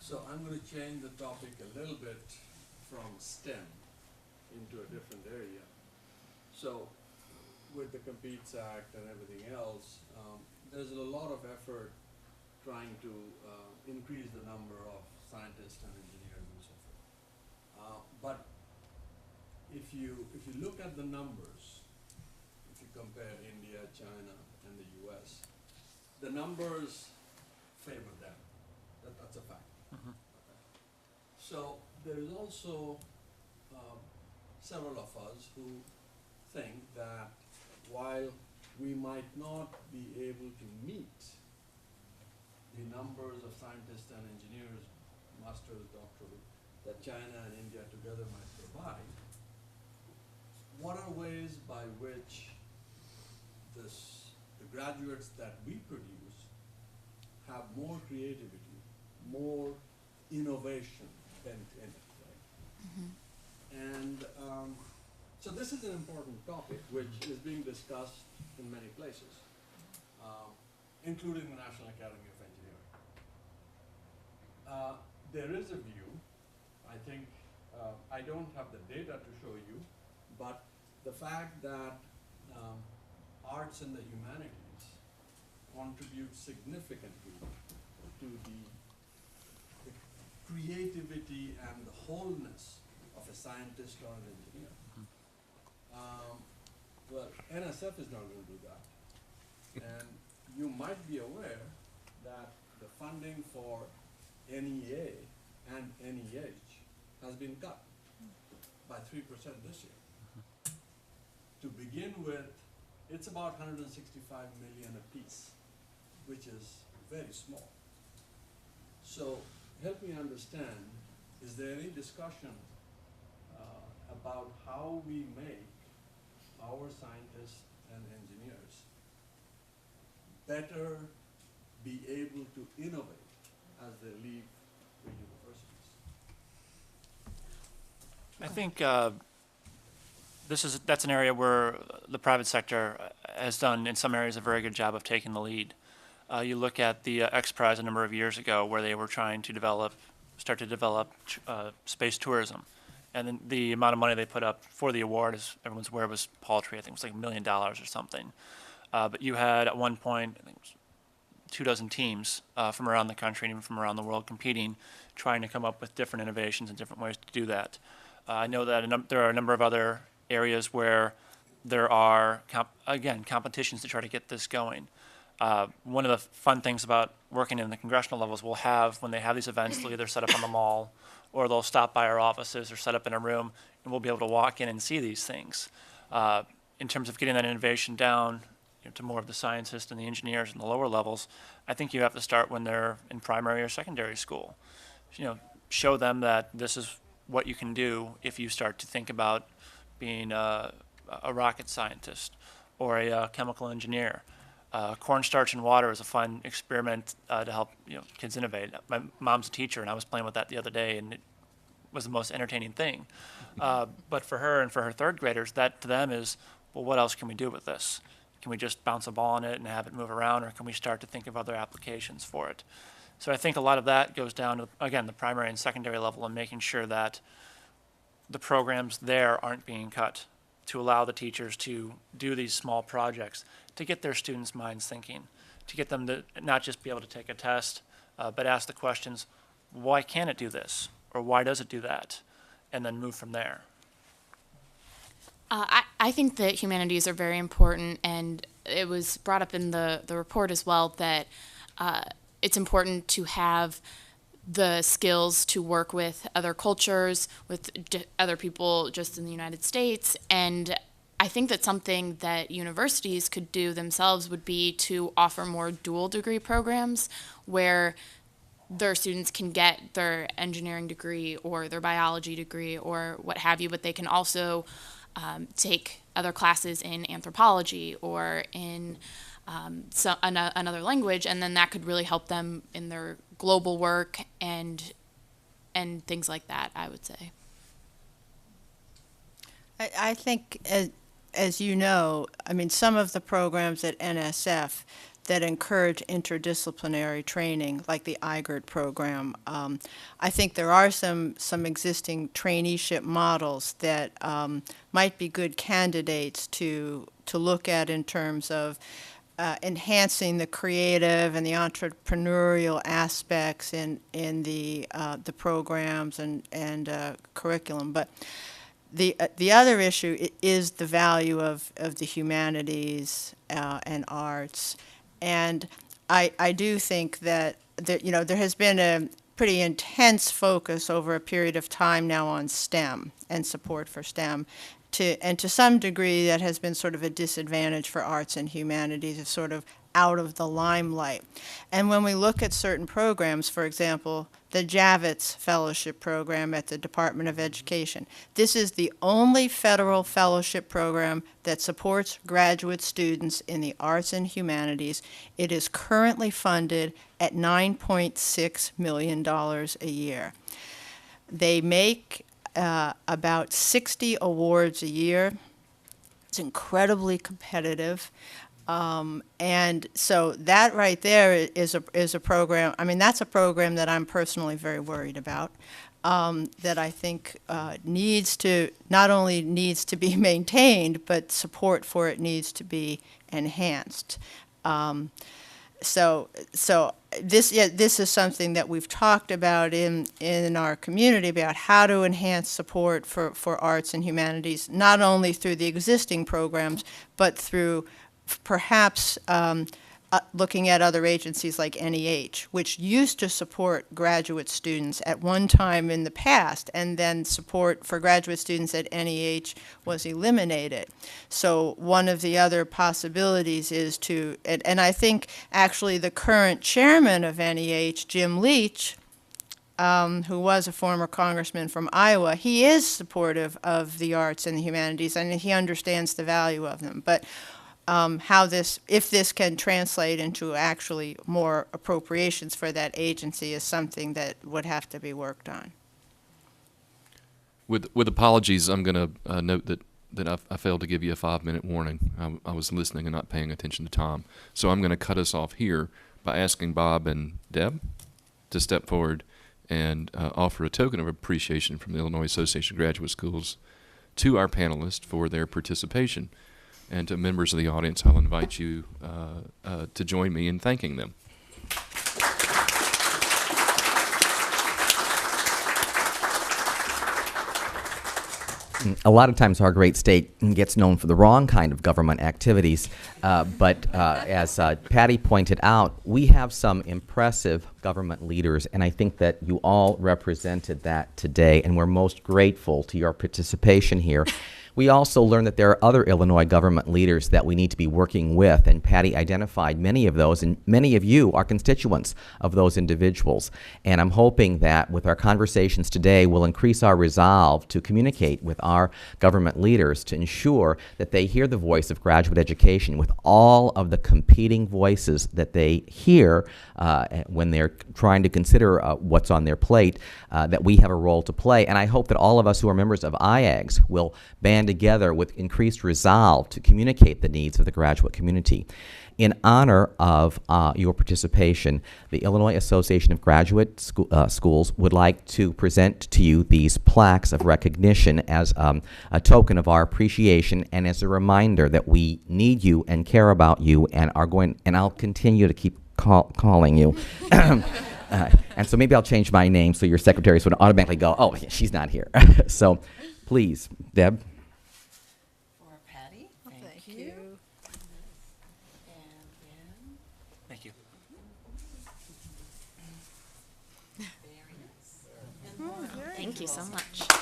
So I'm going to change the topic a little bit from STEM into a different area. So with the Competes Act and everything else, there's a lot of effort trying to increase the number of scientists and engineers and so forth. But if you look at the numbers, if you compare India, China, and the US, the numbers favor them. That's a fact. Okay. So there is also several of us who think that while we might not be able to meet the numbers of scientists and engineers, masters, doctorate, that China and India together might provide, what are ways by which the graduates that we produce have more creativity, more innovation bent in it, right? Mm-hmm. And so this is an important topic which is being discussed in many places, including the National Academy of Engineering. There is a view, I think, I don't have the data to show you, but the fact that arts and the humanities contribute significantly to the creativity and the wholeness of a scientist or an engineer. Well, NSF is not going to do that. And you might be aware that the funding for NEA and NEH has been cut by 3% this year. To begin with, it's about 165 million apiece, which is very small. So help me understand, is there any discussion about how we make our scientists and engineers better be able to innovate as they leave the universities? I think that's an area where the private sector has done, in some areas, a very good job of taking the lead. You look at the X Prize a number of years ago, where they were trying to start to develop space tourism, and then the amount of money they put up for the award, as everyone's aware, was paltry. I think it was like $1 million or something. But you had at one point, I think it was 24 teams from around the country and even from around the world competing, trying to come up with different innovations and different ways to do that. I know that there are a number of other areas where there are, competitions to try to get this going. One of the fun things about working in the congressional levels, when they have these events, they'll either set up on the mall or they'll stop by our offices or set up in a room, and we'll be able to walk in and see these things. In terms of getting that innovation down to more of the scientists and the engineers in the lower levels, I think you have to start when they're in primary or secondary school. Show them that this is what you can do if you start to think about being a rocket scientist or a chemical engineer. Cornstarch and water is a fun experiment to help kids innovate. My mom's a teacher, and I was playing with that the other day, and it was the most entertaining thing. But for her and for her third graders, that to them is, well, what else can we do with this? Can we just bounce a ball on it and have it move around, or can we start to think of other applications for it? So I think a lot of that goes down to, again, the primary and secondary level, and making sure that the programs there aren't being cut, to allow the teachers to do these small projects, to get their students' minds thinking, to get them to not just be able to take a test, but ask the questions, why can't it do this? Or why does it do that? And then move from there. I think that humanities are very important, and it was brought up in the report as well that it's important to have the skills to work with other cultures, with other people just in the United States. And I think that something that universities could do themselves would be to offer more dual degree programs where their students can get their engineering degree or their biology degree or what have you, but they can also take other classes in anthropology or in another language, and then that could really help them in their global work and things like that, I would say. I think, as you know, I mean, some of the programs at NSF, that encourage interdisciplinary training, like the IGERT program. I think there are some existing traineeship models that might be good candidates to look at in terms of enhancing the creative and the entrepreneurial aspects in the programs and curriculum. But the other issue is the value of the humanities and arts, and I do think that there has been a pretty intense focus over a period of time now on STEM and support for STEM. And to some degree, that has been sort of a disadvantage for arts and humanities. It's sort of out of the limelight. And when we look at certain programs, for example, the Javits Fellowship Program at the Department of Education, this is the only federal fellowship program that supports graduate students in the arts and humanities. It is currently funded at $9.6 million a year. They make about 60 awards a year. It's incredibly competitive. And so that right there is a program, I mean, that's a program that I'm personally very worried about, that I think not only needs to be maintained, but support for it needs to be enhanced. So this is something that we've talked about in our community about how to enhance support for arts and humanities, not only through the existing programs, but through perhaps looking at other agencies like NEH, which used to support graduate students at one time in the past, and then support for graduate students at NEH was eliminated. So one of the other possibilities is to, and I think actually the current chairman of NEH, Jim Leach, who was a former congressman from Iowa, he is supportive of the arts and the humanities, and he understands the value of them. But if this can translate into actually more appropriations for that agency is something that would have to be worked on. With apologies, I'm going to note that I failed to give you a 5-minute warning. I was listening and not paying attention to time. So I'm going to cut us off here by asking Bob and Deb to step forward and offer a token of appreciation from the Illinois Association of Graduate Schools to our panelists for their participation. And to members of the audience, I'll invite you to join me in thanking them. A lot of times our great state gets known for the wrong kind of government activities, but as Patty pointed out, we have some impressive government leaders, and I think that you all represented that today, and we're most grateful to your participation here. We also learned that there are other Illinois government leaders that we need to be working with, and Patty identified many of those, and many of you are constituents of those individuals. And I'm hoping that with our conversations today, we'll increase our resolve to communicate with our government leaders to ensure that they hear the voice of graduate education with all of the competing voices that they hear when they're trying to consider what's on their plate, that we have a role to play. And I hope that all of us who are members of IAGS will band together with increased resolve to communicate the needs of the graduate community. In honor of your participation, the Illinois Association of Graduate Schools would like to present to you these plaques of recognition as a token of our appreciation and as a reminder that we need you and care about you and I'll continue to keep calling you. And so maybe I'll change my name so your secretaries would automatically go, oh, she's not here. So please, Deb. Thank you. Thank you. Thank you so much.